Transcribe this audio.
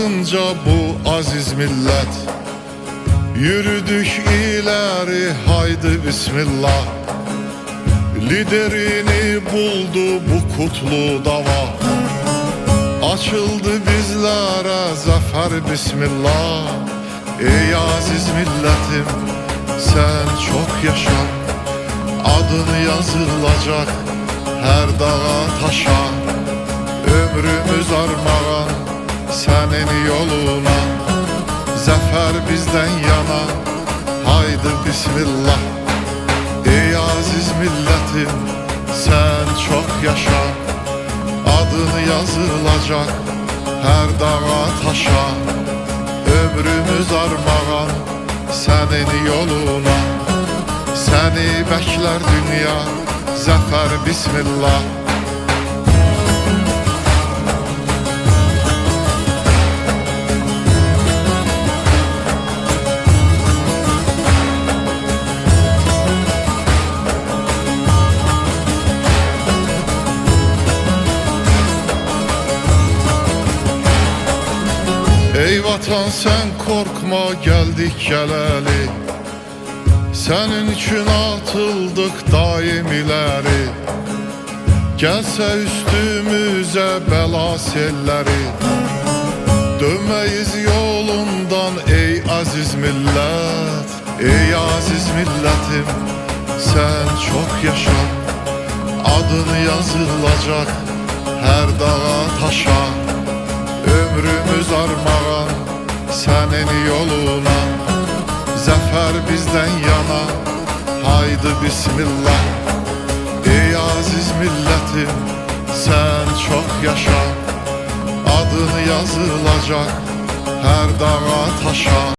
ardınca bu aziz millet. Yürüdük ileri haydi bismillah. Liderini buldu bu kutlu dava. Açıldı bizlere zafer bismillah. Ey aziz milletim sen çok yaşa. Adın yazılacak her dağa taşa. Ömrümüz armağan senin yoluna. Zafer bizden yana haydi bismillah. Ey aziz milletim sen çok yaşa. Adın yazılacak her dağa taşa. Ömrümüz armağan senin yoluna. Seni bekler dünya zafer bismillah. Ey vatan sen korkma geldik geleli. Senin için atıldık daim ileri. Gelse üstümüze bela selleri. Dönmeyiz yolundan ey aziz millet. Ey aziz milletim sen çok yaşa. Adın yazılacak her dağa taşa. Ömrümüz armağan senin yoluna. Zafer bizden yana haydi bismillah. Ey aziz milletim sen çok yaşa. Adın yazılacak her dağa taşa.